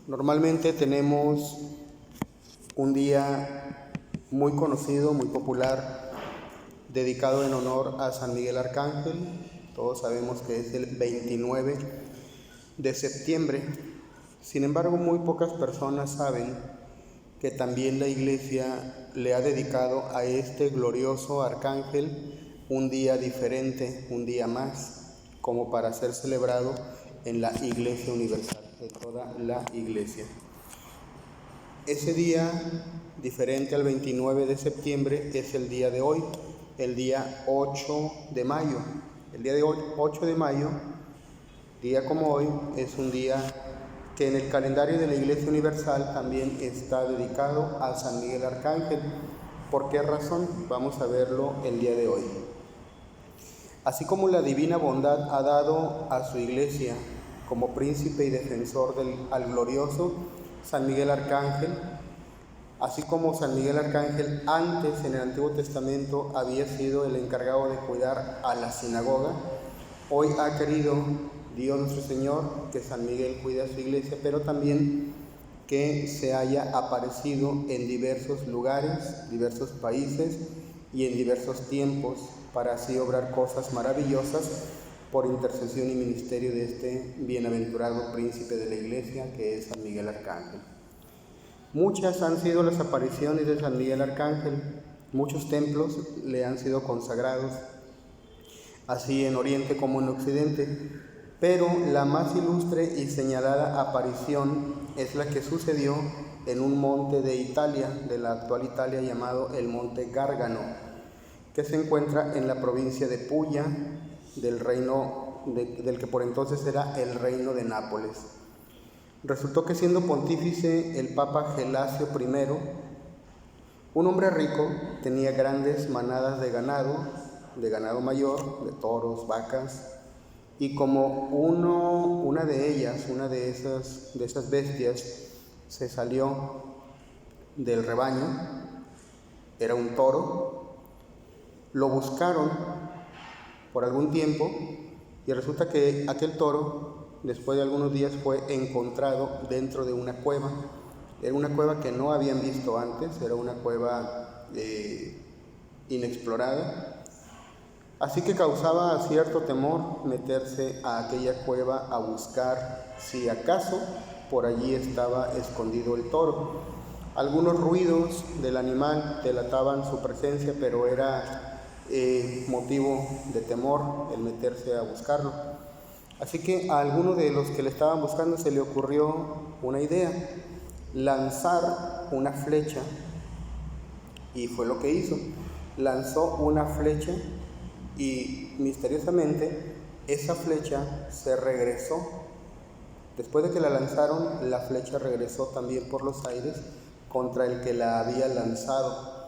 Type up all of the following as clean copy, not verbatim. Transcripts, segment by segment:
Normalmente tenemos un día muy conocido, muy popular, dedicado en honor a San Miguel Arcángel. Todos sabemos que es el 29 de septiembre. Sin embargo, muy pocas personas saben que también la Iglesia le ha dedicado a este glorioso arcángel un día diferente, un día más, como para ser celebrado en la Iglesia Universal, de toda la Iglesia. Ese día, diferente al 29 de septiembre, es el día de hoy, el día 8 de mayo. El día de hoy, 8 de mayo, día como hoy, es un día que en el calendario de la Iglesia Universal también está dedicado a San Miguel Arcángel. ¿Por qué razón? Vamos a verlo el día de hoy. Así como la divina bondad ha dado a su Iglesia como príncipe y defensor al glorioso San Miguel Arcángel, así como San Miguel Arcángel antes en el Antiguo Testamento había sido el encargado de cuidar a la sinagoga, hoy ha querido Dios nuestro Señor que San Miguel cuide a su Iglesia, pero también que se haya aparecido en diversos lugares, diversos países y en diversos tiempos, para así obrar cosas maravillosas por intercesión y ministerio de este bienaventurado príncipe de la Iglesia, que es San Miguel Arcángel. Muchas han sido las apariciones de San Miguel Arcángel, muchos templos le han sido consagrados, así en Oriente como en Occidente, pero la más ilustre y señalada aparición es la que sucedió en un monte de Italia, de la actual Italia, llamado el Monte Gárgano, que se encuentra en la provincia de Puglia, del que por entonces era el reino de Nápoles. Resultó que siendo pontífice el Papa Gelasio I, un hombre rico, tenía grandes manadas de ganado mayor, de toros, vacas, y como una de esas bestias se salió del rebaño, era un toro, lo buscaron por algún tiempo y resulta que aquel toro, después de algunos días, fue encontrado dentro de una cueva. Era una cueva que no habían visto antes, era una cueva inexplorada. Así que causaba cierto temor meterse a aquella cueva a buscar si acaso por allí estaba escondido el toro. Algunos ruidos del animal delataban su presencia, pero era motivo de temor el meterse a buscarlo. Así que a alguno de los que le estaban buscando se le ocurrió una idea: lanzar una flecha, y fue lo que hizo. Lanzó una flecha y misteriosamente esa flecha se regresó. Después de que la lanzaron, la flecha regresó también por los aires contra el que la había lanzado,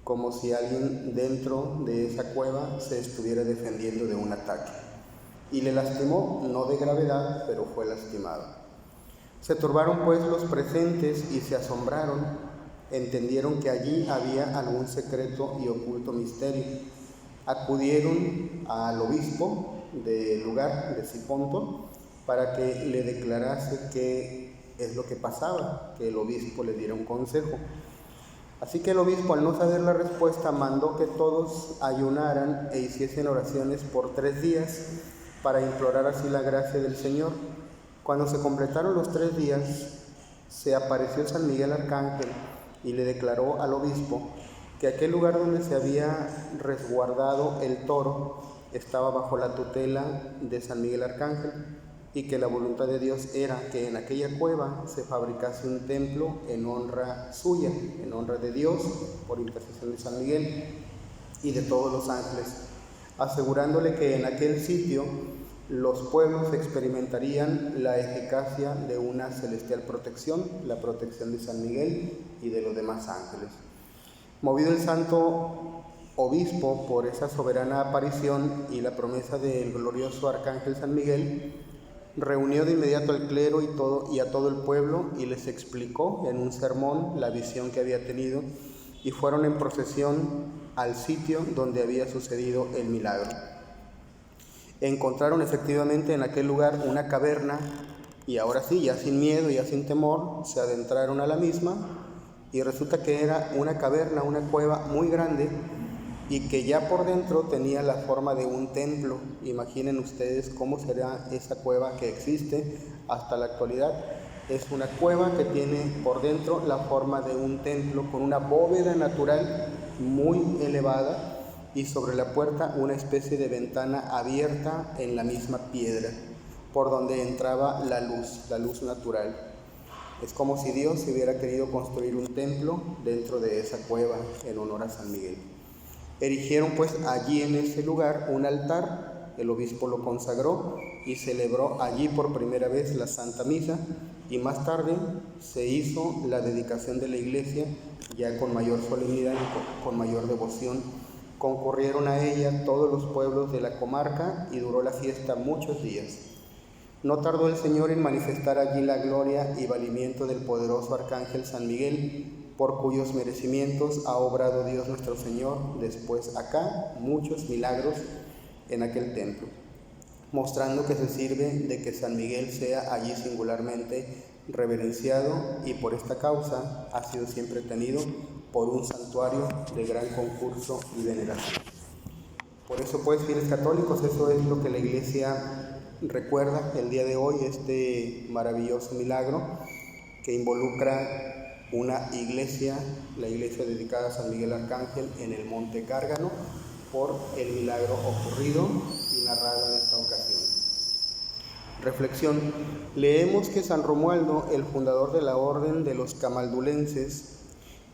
como si alguien dentro de esa cueva se estuviera defendiendo de un ataque. Y le lastimó, no de gravedad, pero fue lastimado. Se turbaron pues los presentes y se asombraron. Entendieron que allí había algún secreto y oculto misterio. Acudieron al obispo del lugar de Siponto para que le declarase qué es lo que pasaba, que el obispo le diera un consejo. Así que el obispo, al no saber la respuesta, mandó que todos ayunaran e hiciesen oraciones por 3 días para implorar así la gracia del Señor. Cuando se completaron los 3 días, se apareció San Miguel Arcángel y le declaró al obispo que aquel lugar donde se había resguardado el toro estaba bajo la tutela de San Miguel Arcángel, y que la voluntad de Dios era que en aquella cueva se fabricase un templo en honra suya, en honra de Dios, por intercesión de San Miguel y de todos los ángeles, asegurándole que en aquel sitio los pueblos experimentarían la eficacia de una celestial protección, la protección de San Miguel y de los demás ángeles. Movido el santo obispo por esa soberana aparición y la promesa del glorioso arcángel San Miguel, reunió de inmediato al clero y a todo el pueblo y les explicó en un sermón la visión que había tenido, y fueron en procesión al sitio donde había sucedido el milagro. Encontraron efectivamente en aquel lugar una caverna Y ahora sí, ya sin miedo, ya sin temor, se adentraron a la misma y resulta que era una caverna, una cueva muy grande y que ya por dentro tenía la forma de un templo. Imaginen ustedes cómo será esa cueva que existe hasta la actualidad. Es una cueva que tiene por dentro la forma de un templo con una bóveda natural muy elevada y sobre la puerta una especie de ventana abierta en la misma piedra por donde entraba la luz natural. Es como si Dios hubiera querido construir un templo dentro de esa cueva en honor a San Miguel. Erigieron pues allí en ese lugar un altar, el obispo lo consagró y celebró allí por primera vez la Santa Misa, y más tarde se hizo la dedicación de la iglesia ya con mayor solemnidad y con mayor devoción. Concurrieron a ella todos los pueblos de la comarca y duró la fiesta muchos días. No tardó el Señor en manifestar allí la gloria y valimiento del poderoso arcángel San Miguel, por cuyos merecimientos ha obrado Dios nuestro Señor después acá muchos milagros en aquel templo, mostrando que se sirve de que San Miguel sea allí singularmente reverenciado, y por esta causa ha sido siempre tenido por un santuario de gran concurso y veneración. Por eso pues, fieles católicos, eso es lo que la Iglesia recuerda el día de hoy, este maravilloso milagro que involucra una iglesia, la iglesia dedicada a San Miguel Arcángel en el Monte Gárgano, por el milagro ocurrido y narrado en esta ocasión. Reflexión. Leemos que San Romualdo, el fundador de la orden de los camaldulenses,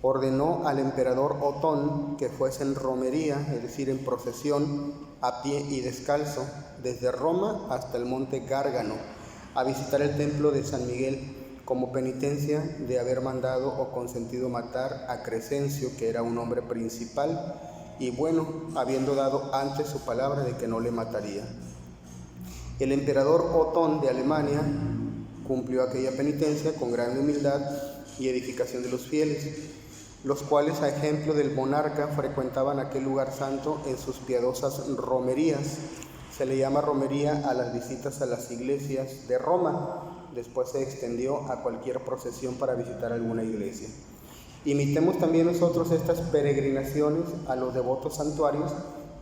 ordenó al emperador Otón que fuese en romería, es decir, en procesión, a pie y descalzo, desde Roma hasta el monte Gárgano, a visitar el templo de San Miguel, como penitencia de haber mandado o consentido matar a Crescencio, que era un hombre principal, y bueno, habiendo dado antes su palabra de que no le mataría. El emperador Otón de Alemania cumplió aquella penitencia con gran humildad y edificación de los fieles, los cuales, a ejemplo del monarca, frecuentaban aquel lugar santo en sus piadosas romerías. Se le llama romería a las visitas a las iglesias de Roma. Después se extendió a cualquier procesión para visitar alguna iglesia. Imitemos también nosotros estas peregrinaciones a los devotos santuarios,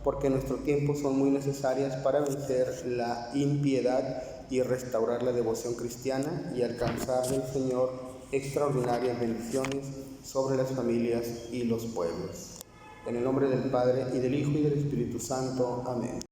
porque en nuestro tiempo son muy necesarias para vencer la impiedad y restaurar la devoción cristiana y alcanzar del Señor extraordinarias bendiciones sobre las familias y los pueblos. En el nombre del Padre, y del Hijo, y del Espíritu Santo. Amén.